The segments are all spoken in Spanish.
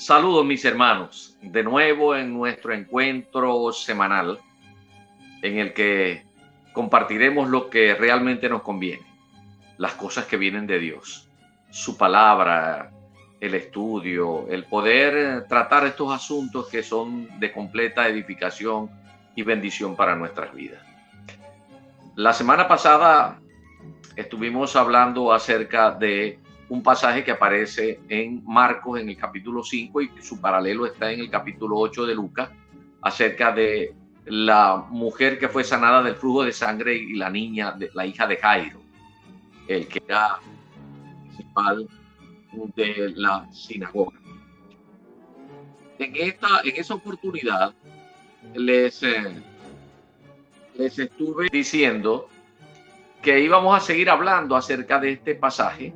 Saludos mis hermanos, de nuevo en nuestro encuentro semanal en el que compartiremos lo que realmente nos conviene, las cosas que vienen de Dios, su palabra, el estudio, el poder tratar estos asuntos que son de completa edificación y bendición para nuestras vidas. La semana pasada estuvimos hablando acerca de un pasaje que aparece en Marcos en el capítulo 5 y su paralelo está en el capítulo 8 de Lucas, acerca de la mujer que fue sanada del flujo de sangre y la niña, la hija de Jairo, el que era principal de la sinagoga. En esa oportunidad les estuve diciendo que íbamos a seguir hablando acerca de este pasaje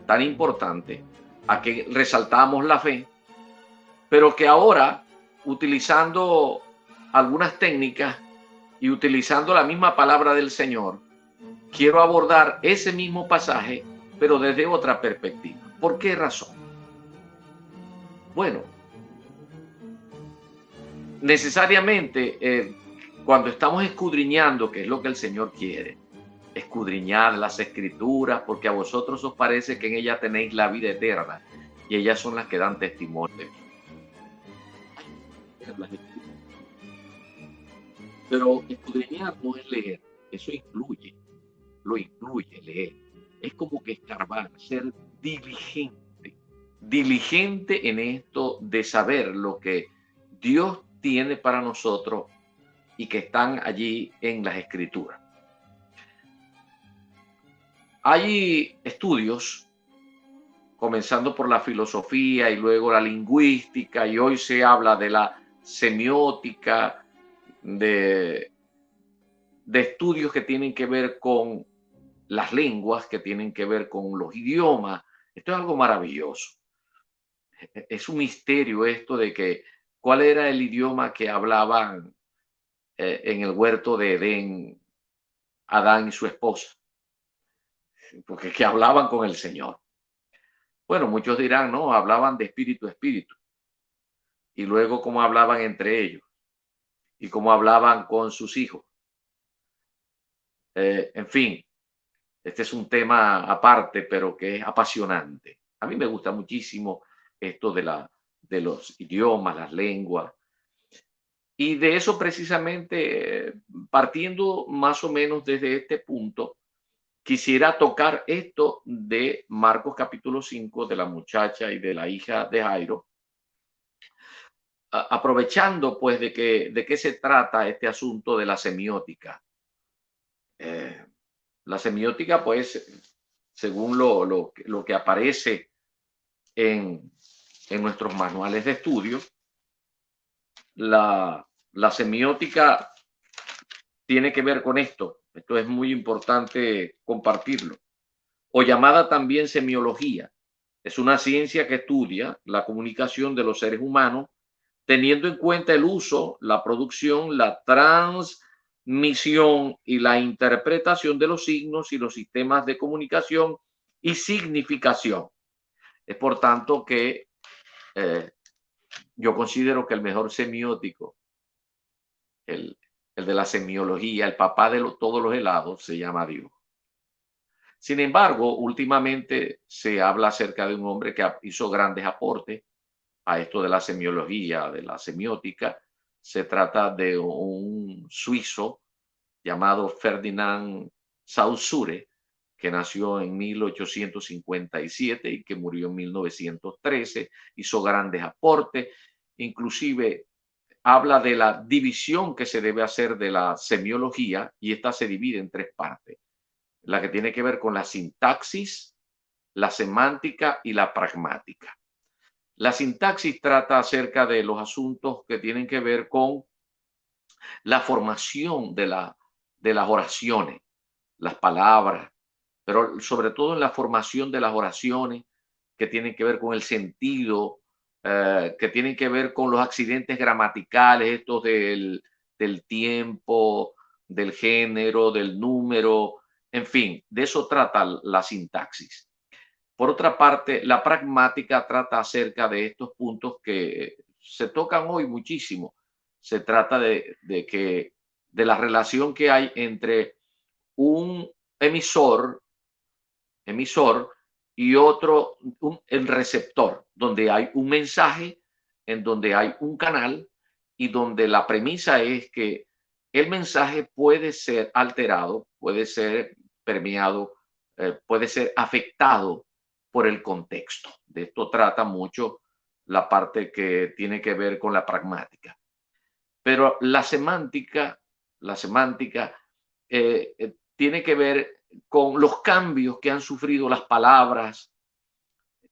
tan importante, a que resaltamos la fe, pero que ahora, utilizando algunas técnicas y utilizando la misma palabra del Señor, quiero abordar ese mismo pasaje, pero desde otra perspectiva. ¿Por qué razón? Bueno, necesariamente cuando estamos escudriñando, que es lo que el Señor quiere, escudriñar las escrituras, porque a vosotros os parece que en ellas tenéis la vida eterna, y ellas son las que dan testimonio de mí. Pero escudriñar no es leer, eso lo incluye leer. Es como que escarbar, ser diligente en esto de saber lo que Dios tiene para nosotros y que están allí en las escrituras. Hay estudios, comenzando por la filosofía y luego la lingüística, y hoy se habla de la semiótica, de estudios que tienen que ver con las lenguas, que tienen que ver con los idiomas. Esto es algo maravilloso. Es un misterio esto de que cuál era el idioma que hablaban en el huerto de Edén Adán y su esposa, porque que hablaban con el Señor. Bueno, muchos dirán, no, hablaban de espíritu a espíritu, y luego cómo hablaban entre ellos y cómo hablaban con sus hijos. En fin, este es un tema aparte, pero que es apasionante. A mí me gusta muchísimo esto de los idiomas, las lenguas. Y de eso precisamente, partiendo más o menos desde este punto, quisiera tocar esto de Marcos capítulo 5, de la muchacha y de la hija de Jairo, aprovechando pues de qué se trata este asunto de la semiótica. La semiótica, pues, según lo que aparece en nuestros manuales de estudio, la semiótica tiene que ver con esto. Esto es muy importante compartirlo. O llamada también semiología. Es una ciencia que estudia la comunicación de los seres humanos teniendo en cuenta el uso, la producción, la transmisión y la interpretación de los signos y los sistemas de comunicación y significación. Es por tanto que yo considero que el mejor semiótico, el de la semiología, el papá de todos los helados, se llama Dios. Sin embargo, últimamente se habla acerca de un hombre que hizo grandes aportes a esto de la semiología, de la semiótica. Se trata de un suizo llamado Ferdinand Saussure, que nació en 1857 y que murió en 1913, hizo grandes aportes, inclusive habla de la división que se debe hacer de la semiología, y esta se divide en tres partes: la que tiene que ver con la sintaxis, la semántica y la pragmática. La sintaxis trata acerca de los asuntos que tienen que ver con la formación de las oraciones, las palabras, pero sobre todo en la formación de las oraciones que tienen que ver con el sentido, que tienen que ver con los accidentes gramaticales, estos del tiempo, del género, del número, en fin, de eso trata la sintaxis. Por otra parte, la pragmática trata acerca de estos puntos que se tocan hoy muchísimo. Se trata de la relación que hay entre un emisor y otro, el receptor, donde hay un mensaje, en donde hay un canal y donde la premisa es que el mensaje puede ser alterado, puede ser permeado, puede ser afectado por el contexto. De esto trata mucho la parte que tiene que ver con la pragmática. Pero la semántica tiene que ver con los cambios que han sufrido las palabras,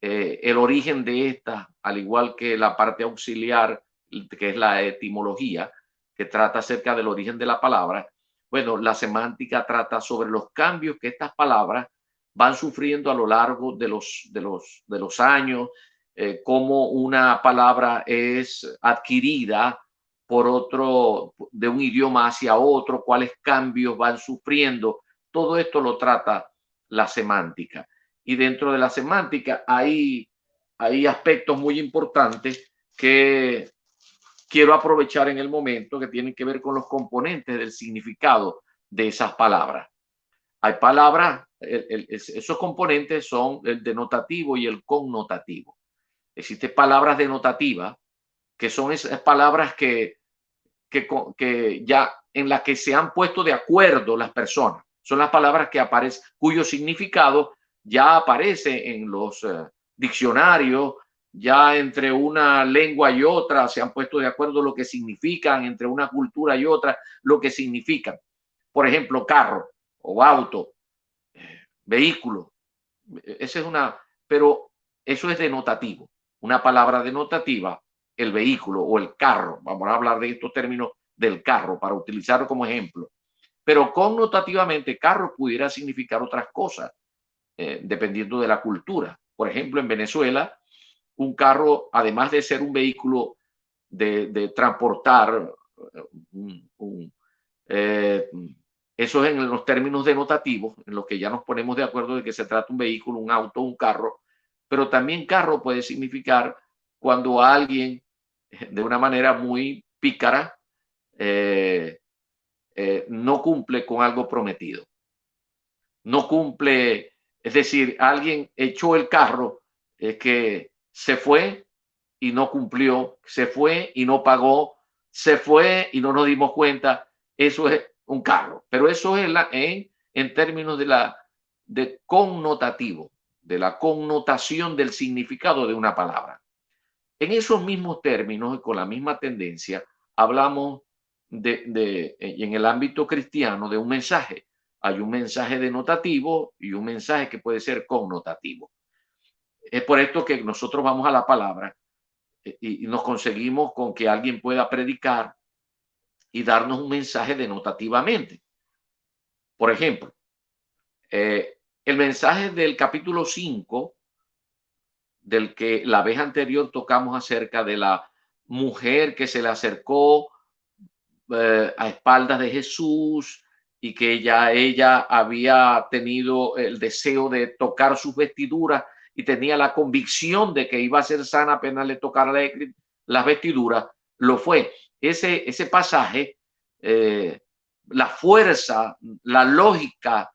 el origen de estas, al igual que la parte auxiliar, que es la etimología, que trata acerca del origen de la palabra. Bueno, la semántica trata sobre los cambios que estas palabras van sufriendo a lo largo de los años, cómo una palabra es adquirida por otro, de un idioma hacia otro, cuáles cambios van sufriendo. Todo esto lo trata la semántica. Y dentro de la semántica hay aspectos muy importantes que quiero aprovechar en el momento, que tienen que ver con los componentes del significado de esas palabras. Hay palabras, esos componentes son el denotativo y el connotativo. Existen palabras denotativas, que son esas palabras que ya en las que se han puesto de acuerdo las personas. Son las palabras que aparecen, cuyo significado ya aparece en los diccionarios, ya entre una lengua y otra se han puesto de acuerdo lo que significan, entre una cultura y otra lo que significan. Por ejemplo, carro o auto, vehículo. Esa es una, pero eso es denotativo. Una palabra denotativa, el vehículo o el carro. Vamos a hablar de estos términos del carro para utilizarlo como ejemplo. Pero connotativamente, carro pudiera significar otras cosas, dependiendo de la cultura. Por ejemplo, en Venezuela, un carro, además de ser un vehículo de transportar, eh, eso es en los términos denotativos, en los que ya nos ponemos de acuerdo de que se trata un vehículo, un auto, un carro, pero también carro puede significar cuando alguien, de una manera muy pícara, no cumple con algo prometido. No cumple, es decir, alguien echó el carro, que se fue y no cumplió, se fue y no pagó, se fue y no nos dimos cuenta. Eso es un carro, pero eso es en términos de connotativo, de la connotación del significado de una palabra. En esos mismos términos y con la misma tendencia, hablamos en el ámbito cristiano de un mensaje. Hay un mensaje denotativo y un mensaje que puede ser connotativo. Es por esto que nosotros vamos a la palabra y nos conseguimos con que alguien pueda predicar y darnos un mensaje denotativamente. Por ejemplo, el mensaje del capítulo 5, del que la vez anterior tocamos acerca de la mujer que se le acercó a espaldas de Jesús y que ella había tenido el deseo de tocar sus vestiduras y tenía la convicción de que iba a ser sana apenas le tocara las vestiduras, lo fue. Ese pasaje, la fuerza, la lógica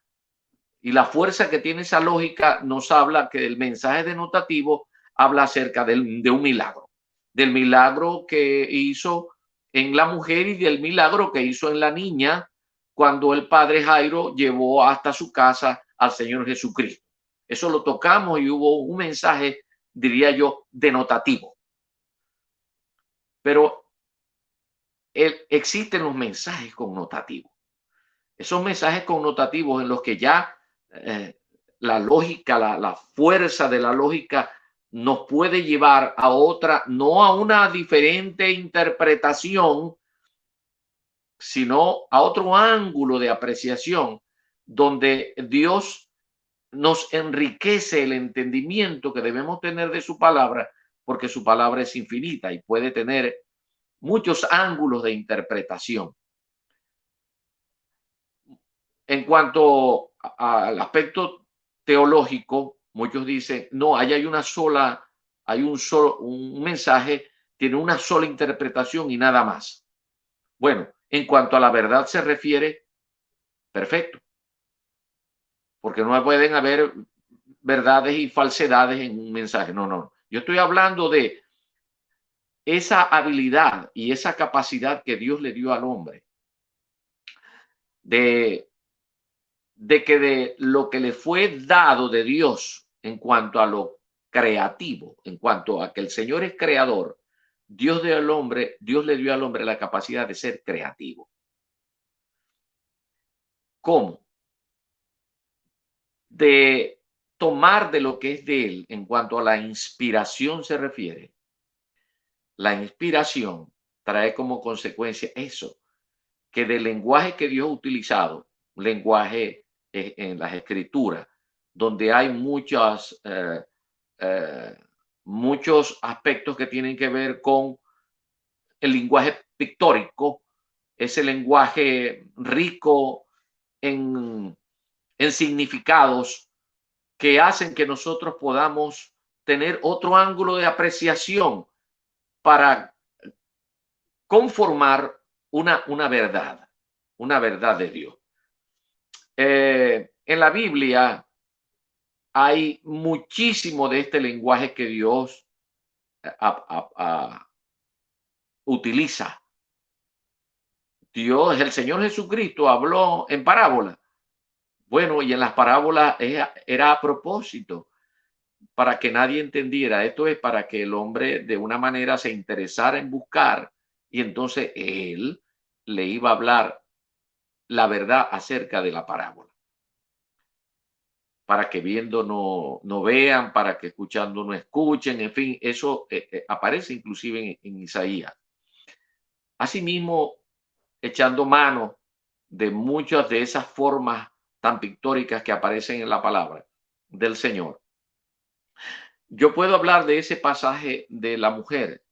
y la fuerza que tiene esa lógica nos habla que el mensaje denotativo habla acerca de un milagro, del milagro que hizo en la mujer y del milagro que hizo en la niña cuando el padre Jairo llevó hasta su casa al Señor Jesucristo. Eso lo tocamos y hubo un mensaje, diría yo, denotativo. Pero existen los mensajes connotativos. Esos mensajes connotativos en los que ya la lógica, la fuerza de la lógica nos puede llevar a otra, no a una diferente interpretación, sino a otro ángulo de apreciación, donde Dios nos enriquece el entendimiento que debemos tener de su palabra, porque su palabra es infinita y puede tener muchos ángulos de interpretación. En cuanto al aspecto teológico, muchos dicen, no, ahí hay una sola, hay un mensaje, tiene una sola interpretación y nada más. Bueno, en cuanto a la verdad se refiere, perfecto, porque no pueden haber verdades y falsedades en un mensaje. No, no. Yo estoy hablando de esa habilidad y esa capacidad que Dios le dio al hombre de, que de lo que le fue dado de Dios en cuanto a lo creativo, en cuanto a que el Señor es creador, Dios le dio al hombre la capacidad de ser creativo. ¿Cómo? De tomar de lo que es de él en cuanto a la inspiración se refiere. La inspiración trae como consecuencia eso, que del lenguaje que Dios ha utilizado, un lenguaje en las escrituras, donde hay muchos aspectos que tienen que ver con el lenguaje pictórico, ese lenguaje rico en significados que hacen que nosotros podamos tener otro ángulo de apreciación para conformar una verdad de Dios. En la Biblia hay muchísimo de este lenguaje que Dios utiliza. Dios, el Señor Jesucristo, habló en parábolas. Bueno, y en las parábolas era a propósito, para que nadie entendiera. Esto es para que el hombre de una manera se interesara en buscar, y entonces él le iba a hablar la verdad acerca de la parábola. Para que viendo no vean, para que escuchando no escuchen, en fin, eso aparece inclusive en Isaías. Asimismo, echando mano de muchas de esas formas tan pictóricas que aparecen en la palabra del Señor. Yo puedo hablar de ese pasaje de la mujer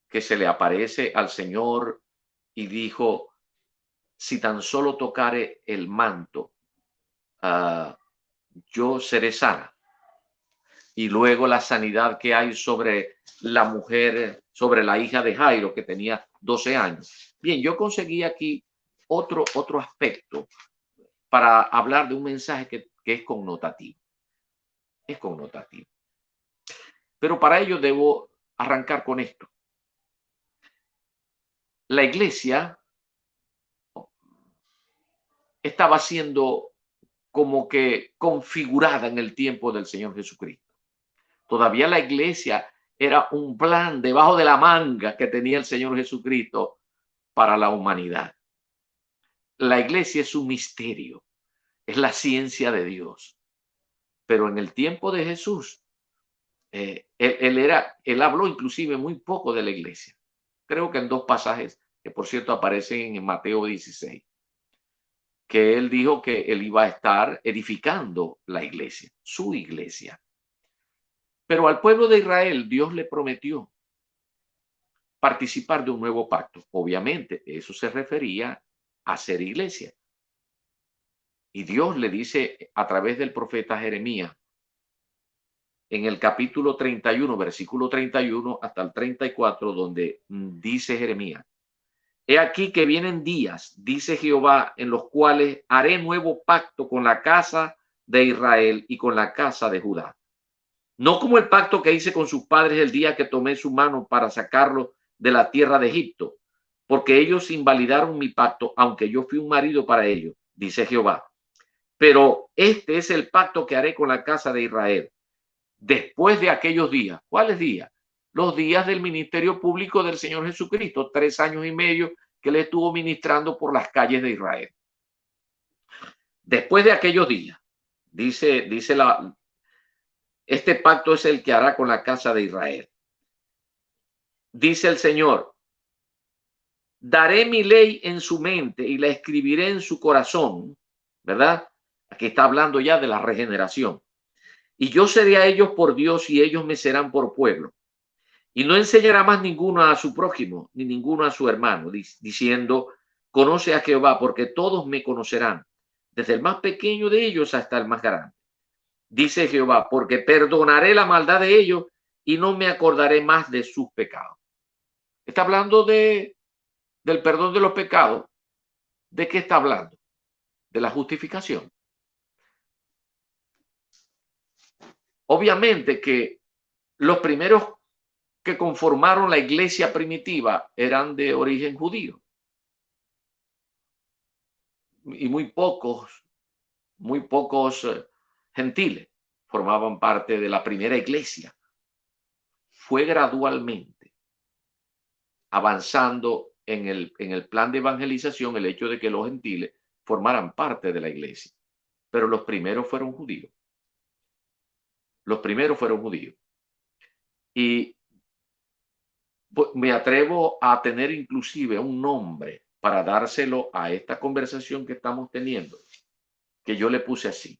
que se le aparece al Señor y dijo, si tan solo tocare el manto, yo seré sana. Y luego la sanidad que hay sobre la mujer, sobre la hija de Jairo, que tenía 12 años. Bien, yo conseguí aquí otro aspecto para hablar de un mensaje que es connotativo. Es connotativo. Pero para ello debo arrancar con esto. La iglesia estaba siendo como que configurada en el tiempo del Señor Jesucristo. Todavía la iglesia era un plan debajo de la manga que tenía el Señor Jesucristo para la humanidad. La iglesia es un misterio, es la ciencia de Dios. Pero en el tiempo de Jesús, él habló inclusive muy poco de la iglesia. Creo que en dos pasajes, que por cierto aparecen en Mateo 16, que él dijo que él iba a estar edificando la iglesia, su iglesia. Pero al pueblo de Israel Dios le prometió participar de un nuevo pacto. Obviamente, eso se refería a ser iglesia. Y Dios le dice a través del profeta Jeremías, en el capítulo 31, versículo 31 hasta el 34, donde dice Jeremías, he aquí que vienen días, dice Jehová, en los cuales haré nuevo pacto con la casa de Israel y con la casa de Judá. No como el pacto que hice con sus padres el día que tomé su mano para sacarlo de la tierra de Egipto, porque ellos invalidaron mi pacto, aunque yo fui un marido para ellos, dice Jehová. Pero este es el pacto que haré con la casa de Israel. Después de aquellos días, ¿cuáles días? Los días del ministerio público del Señor Jesucristo, 3 años y medio que le estuvo ministrando por las calles de Israel. Después de aquellos días, dice este pacto es el que hará con la casa de Israel. Dice el Señor, daré mi ley en su mente y la escribiré en su corazón, ¿verdad? Aquí está hablando ya de la regeneración. Y yo seré a ellos por Dios y ellos me serán por pueblo. Y no enseñará más ninguno a su prójimo, ni ninguno a su hermano, diciendo, conoce a Jehová, porque todos me conocerán, desde el más pequeño de ellos hasta el más grande. dice Jehová, porque perdonaré la maldad de ellos y no me acordaré más de sus pecados. Está hablando del perdón de los pecados. ¿De qué está hablando? De la justificación. Obviamente que los primeros que conformaron la iglesia primitiva eran de origen judío. Y muy pocos gentiles formaban parte de la primera iglesia. Fue gradualmente avanzando en el plan de evangelización el hecho de que los gentiles formaran parte de la iglesia. Pero los primeros fueron judíos. Los primeros fueron judíos. Y me atrevo a tener inclusive un nombre para dárselo a esta conversación que estamos teniendo, que yo le puse así: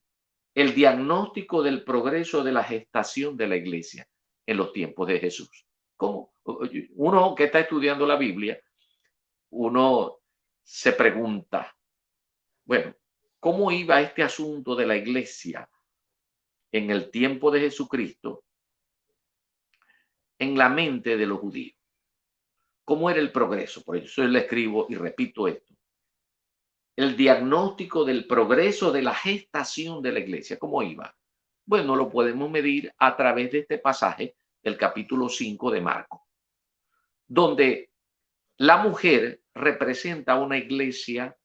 el diagnóstico del progreso de la gestación de la iglesia en los tiempos de Jesús. ¿Cómo? Uno que está estudiando la Biblia, uno se pregunta, bueno, ¿cómo iba este asunto de la iglesia en el tiempo de Jesucristo en la mente de los judíos? ¿Cómo era el progreso? Por eso yo le escribo y repito esto: el diagnóstico del progreso de la gestación de la iglesia, ¿cómo iba? Bueno, lo podemos medir a través de este pasaje del capítulo 5 de Marcos, donde la mujer representa a la iglesia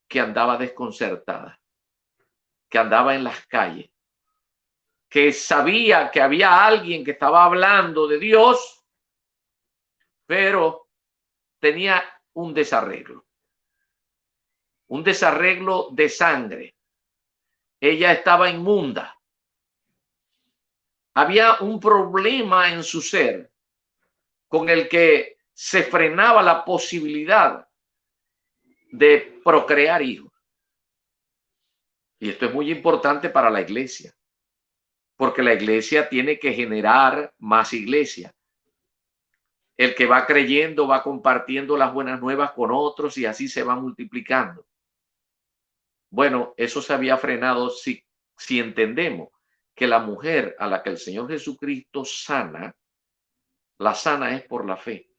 que andaba desconcertada, que andaba en las calles, que sabía que había alguien que estaba hablando de Dios, pero tenía un desarreglo de sangre. Ella estaba inmunda. Había un problema en su ser con el que se frenaba la posibilidad de procrear hijos. Y esto es muy importante para la iglesia, porque la iglesia tiene que generar más iglesia. El que va creyendo va compartiendo las buenas nuevas con otros y así se va multiplicando. Bueno, eso se había frenado si entendemos que la mujer a la que el Señor Jesucristo sana, la sana es por la fe.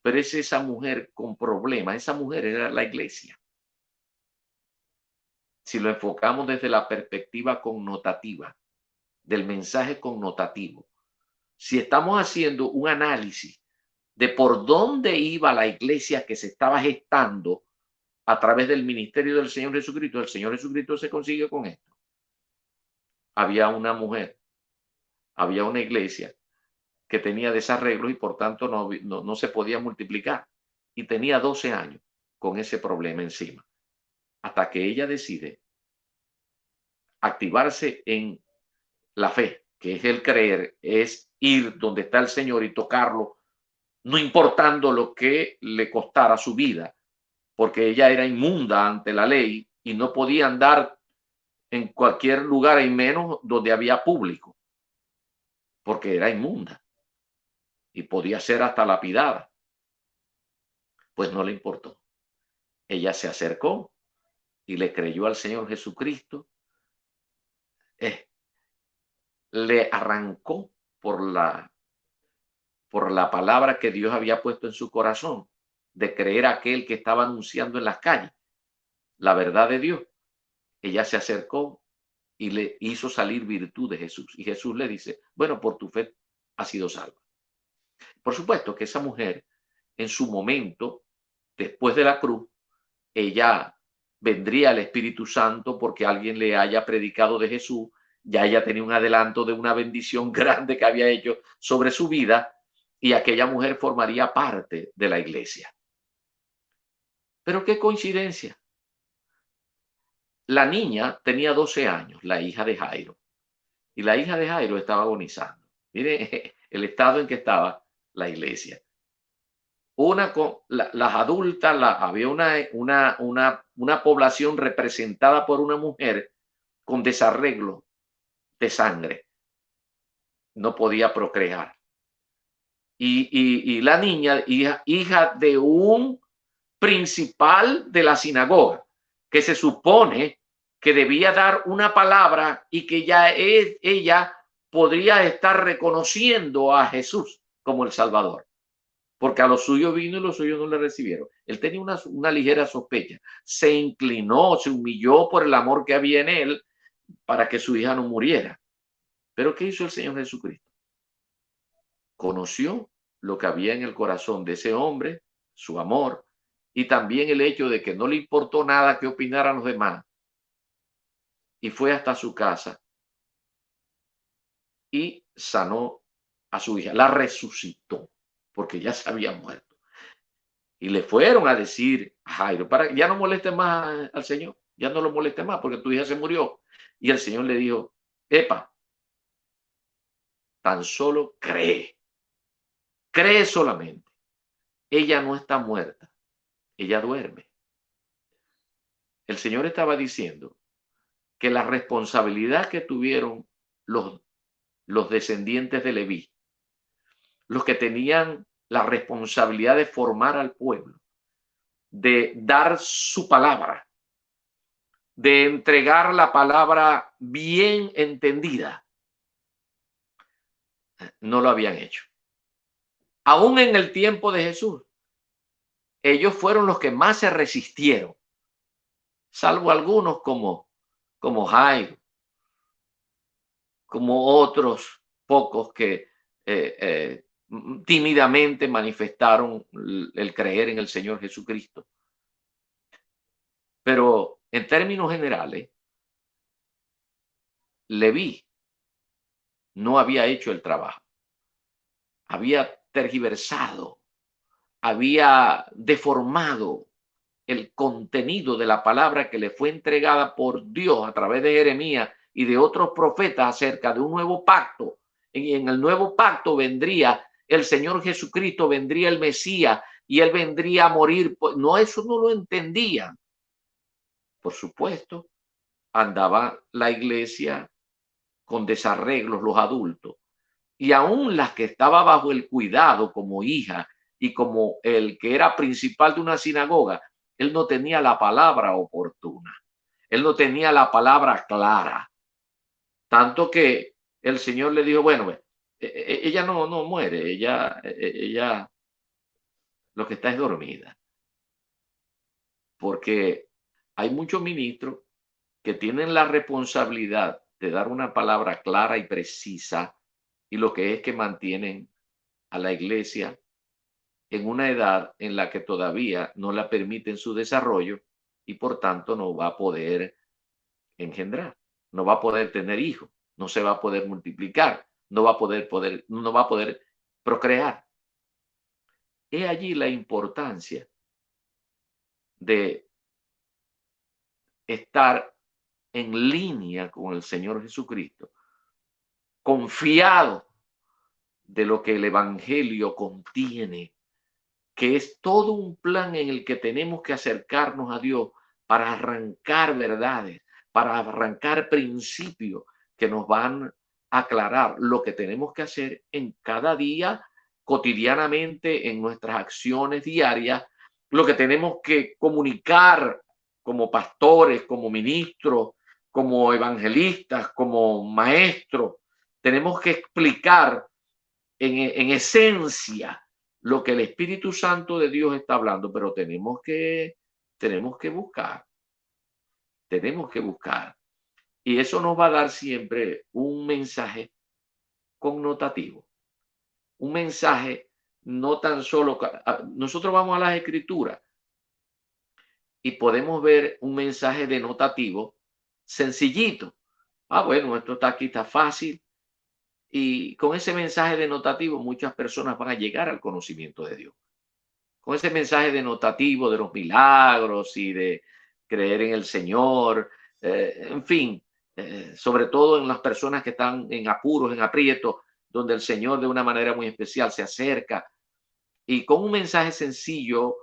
Pero es esa mujer con problemas, esa mujer era la iglesia. Si lo enfocamos desde la perspectiva connotativa, del mensaje connotativo, si estamos haciendo un análisis de por dónde iba la iglesia que se estaba gestando a través del ministerio del Señor Jesucristo, el Señor Jesucristo se consigue con esto. Había una mujer, había una iglesia que tenía desarreglos y por tanto no se podía multiplicar. Y tenía 12 años con ese problema encima. Hasta que ella decide activarse en la fe, que es el creer, es ir donde está el Señor y tocarlo, no importando lo que le costara su vida, porque ella era inmunda ante la ley y no podía andar en cualquier lugar, y menos donde había público, porque era inmunda y podía ser hasta lapidada. Pues no le importó. Ella se acercó y le creyó al Señor Jesucristo. Le arrancó por la palabra que Dios había puesto en su corazón, de creer a aquel que estaba anunciando en las calles la verdad de Dios. Ella se acercó y le hizo salir virtud de Jesús. Y Jesús le dice, bueno, por tu fe has sido salva. Por supuesto que esa mujer, en su momento, después de la cruz, ella vendría al Espíritu Santo porque alguien le haya predicado de Jesús. Ya ella tenía un adelanto de una bendición grande que había hecho sobre su vida, y aquella mujer formaría parte de la iglesia. Pero qué coincidencia. La niña tenía 12 años, la hija de Jairo, y la hija de Jairo estaba agonizando. Mire el estado en que estaba la iglesia. Las adultas, había una población representada por una mujer con desarreglo de sangre. No podía procrear. Y la niña, hija de un principal de la sinagoga, que se supone que debía dar una palabra y que ya ella podría estar reconociendo a Jesús como el Salvador, porque a los suyos vino y los suyos no le recibieron. Él tenía una ligera sospecha, se inclinó, se humilló por el amor que había en él para que su hija no muriera. Pero ¿qué hizo el Señor Jesucristo? Conoció lo que había en el corazón de ese hombre, su amor, y también el hecho de que no le importó nada que opinaran los demás, y fue hasta su casa y sanó a su hija, la resucitó, porque ya se había muerto. Y le fueron a decir a Jairo, para ya no moleste más al Señor, ya no lo moleste más porque tu hija se murió. Y el Señor le dijo, epa, tan solo cree, cree solamente. Ella no está muerta, ella duerme. El Señor estaba diciendo que la responsabilidad que tuvieron los descendientes de Leví, los que tenían la responsabilidad de formar al pueblo, de dar su palabra, de entregar la palabra bien entendida, no lo habían hecho. Aún en el tiempo de Jesús, ellos fueron los que más se resistieron, salvo algunos como Jairo, como otros pocos que tímidamente manifestaron el creer en el Señor Jesucristo. Pero en términos generales, Leví no había hecho el trabajo, había tergiversado, había deformado el contenido de la palabra que le fue entregada por Dios a través de Jeremías y de otros profetas acerca de un nuevo pacto. Y en el nuevo pacto vendría el Señor Jesucristo, vendría el Mesías y él vendría a morir. No, eso no lo entendían. Por supuesto, andaba la iglesia con desarreglos, los adultos, y aún las que estaba bajo el cuidado como hija y como el que era principal de una sinagoga, él no tenía la palabra oportuna, él no tenía la palabra clara, tanto que el Señor le dijo, bueno, ella no muere, ella lo que está es dormida, porque hay muchos ministros que tienen la responsabilidad de dar una palabra clara y precisa, y lo que es que mantienen a la iglesia en una edad en la que todavía no la permiten su desarrollo y por tanto no va a poder engendrar, no va a poder tener hijos, no se va a poder multiplicar, no va a poder procrear. He allí la importancia de estar en línea con el Señor Jesucristo, confiado de lo que el Evangelio contiene, que es todo un plan en el que tenemos que acercarnos a Dios para arrancar verdades, para arrancar principios que nos van a aclarar lo que tenemos que hacer en cada día, cotidianamente, en nuestras acciones diarias, lo que tenemos que comunicar como pastores, como ministros, como evangelistas, como maestros. Tenemos que explicar en esencia lo que el Espíritu Santo de Dios está hablando, pero tenemos que buscar, tenemos que buscar. Y eso nos va a dar siempre un mensaje connotativo, un mensaje no tan solo, nosotros vamos a las escrituras y podemos ver un mensaje denotativo sencillito. Ah, bueno, esto está aquí, está fácil. Y con ese mensaje denotativo muchas personas van a llegar al conocimiento de Dios. Con ese mensaje denotativo de los milagros y de creer en el Señor, en fin, sobre todo en las personas que están en apuros, en aprietos, donde el Señor de una manera muy especial se acerca y con un mensaje sencillo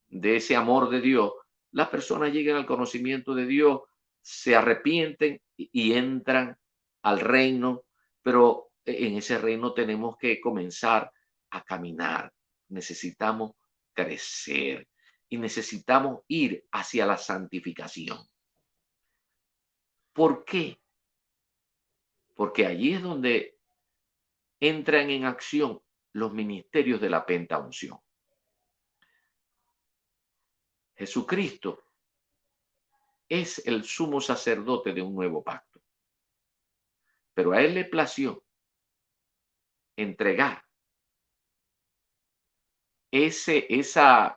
de ese amor de Dios, las personas llegan al conocimiento de Dios, se arrepienten y entran al reino, pero en ese reino tenemos que comenzar a caminar. Necesitamos crecer y necesitamos ir hacia la santificación. ¿Por qué? Porque allí es donde entran en acción los ministerios de la pentaunción. Jesucristo es el sumo sacerdote de un nuevo pacto, pero a él le plació entregar esa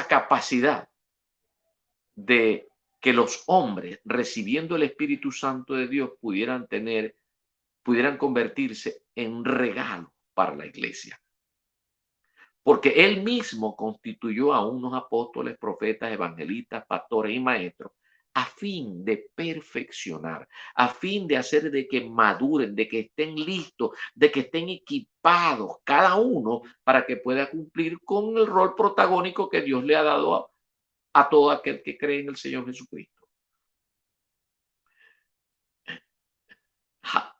capacidad de que los hombres, recibiendo el Espíritu Santo de Dios, pudieran convertirse en regalo para la iglesia. Porque él mismo constituyó a unos apóstoles, profetas, evangelistas, pastores y maestros a fin de perfeccionar, a fin de hacer de que maduren, de que estén listos, de que estén equipados cada uno para que pueda cumplir con el rol protagónico que Dios le ha dado a todo aquel que cree en el Señor Jesucristo.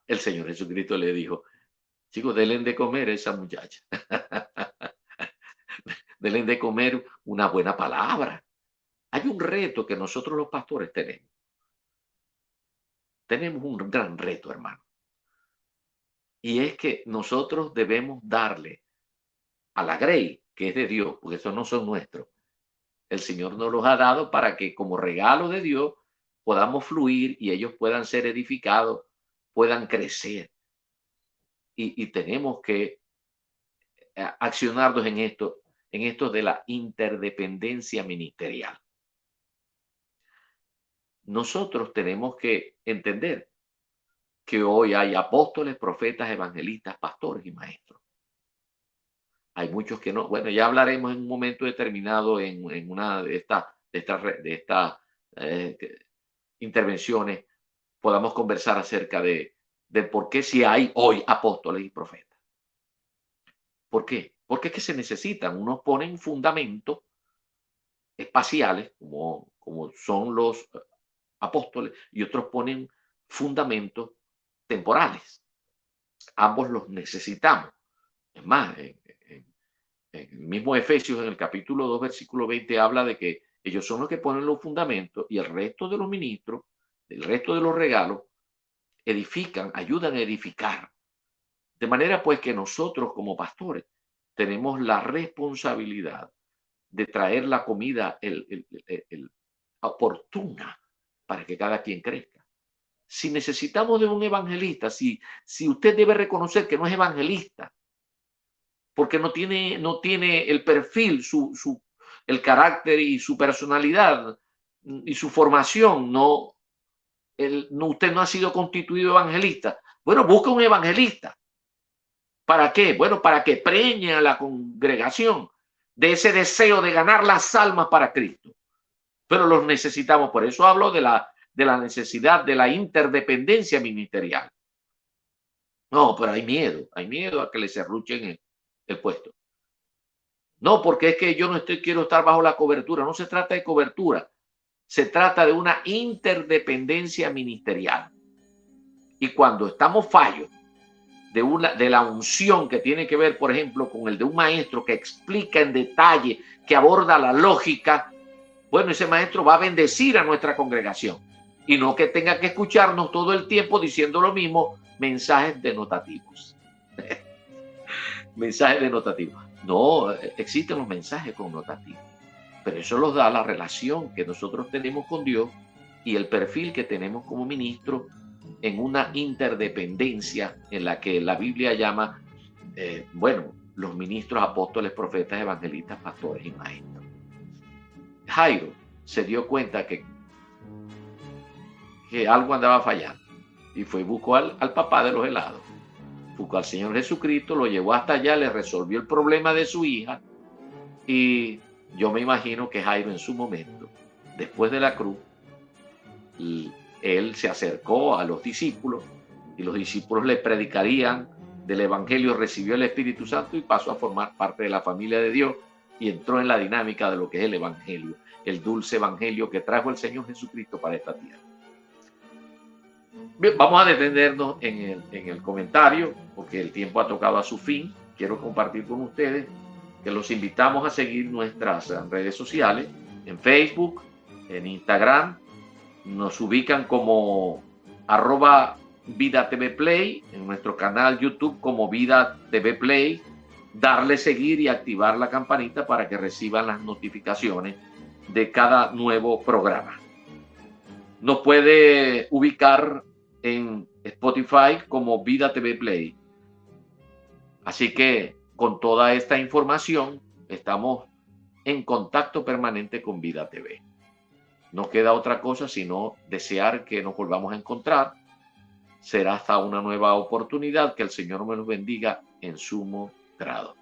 El Señor Jesucristo le dijo: chicos, denle de comer a esa muchacha. Denle de comer una buena palabra. Hay un reto que nosotros los pastores tenemos. Tenemos un gran reto, hermano. Y es que nosotros debemos darle a la grey, que es de Dios, porque esos no son nuestros. El Señor nos los ha dado para que como regalo de Dios podamos fluir y ellos puedan ser edificados, puedan crecer. Y tenemos que accionarnos en esto de la interdependencia ministerial. Nosotros tenemos que entender que hoy hay apóstoles, profetas, evangelistas, pastores y maestros. Hay muchos que no. Bueno, ya hablaremos en un momento determinado en una de estas intervenciones. Podamos conversar acerca de por qué si hay hoy apóstoles y profetas. ¿Por qué? Porque es que se necesitan. Unos ponen fundamentos espaciales, como son los apóstoles, y otros ponen fundamentos temporales. Ambos los necesitamos. Es más, en el mismo Efesios, en el capítulo 2, versículo 20, habla de que ellos son los que ponen los fundamentos y el resto de los ministros, el resto de los regalos, edifican, ayudan a edificar. De manera pues que nosotros como pastores tenemos la responsabilidad de traer la comida oportuna para que cada quien crezca. Si necesitamos de un evangelista, si usted debe reconocer que no es evangelista, porque no tiene el perfil, el carácter y su personalidad y su formación, usted no ha sido constituido evangelista. Bueno, busca un evangelista. ¿Para qué? Bueno, para que preñe a la congregación de ese deseo de ganar las almas para Cristo. Pero los necesitamos. Por eso hablo de la necesidad de la interdependencia ministerial. No, pero hay miedo a que le serruchen el puesto. No, porque es que yo no quiero estar bajo la cobertura. No se trata de cobertura. Se trata de una interdependencia ministerial. Y cuando estamos fallos de la unción que tiene que ver, por ejemplo, con el de un maestro que explica en detalle, que aborda la lógica, bueno, ese maestro va a bendecir a nuestra congregación. Y no que tenga que escucharnos todo el tiempo diciendo lo mismo, mensajes denotativos. Mensajes denotativos. No, existen los mensajes connotativos, pero eso los da la relación que nosotros tenemos con Dios y el perfil que tenemos como ministro en una interdependencia en la que la Biblia llama, los ministros, apóstoles, profetas, evangelistas, pastores y maestros. Jairo se dio cuenta que algo andaba fallando y fue y buscó al papá de los helados. Buscó al Señor Jesucristo, lo llevó hasta allá, le resolvió el problema de su hija y yo me imagino que Jairo en su momento, después de la cruz, él se acercó a los discípulos y los discípulos le predicarían del Evangelio, recibió el Espíritu Santo y pasó a formar parte de la familia de Dios y entró en la dinámica de lo que es el Evangelio, el dulce Evangelio que trajo el Señor Jesucristo para esta tierra. Bien, vamos a detenernos en el comentario porque el tiempo ha tocado a su fin. Quiero compartir con ustedes que los invitamos a seguir nuestras redes sociales en Facebook, en Instagram, Nos ubican como arroba Vida TV Play, en nuestro canal YouTube como Vida TV Play, darle seguir y activar la campanita para que reciban las notificaciones de cada nuevo programa. Nos puede ubicar en Spotify como Vida TV Play. Así que con toda esta información estamos en contacto permanente con Vida TV. No queda otra cosa sino desear que nos volvamos a encontrar. Será hasta una nueva oportunidad. Que el Señor me los bendiga en sumo grado.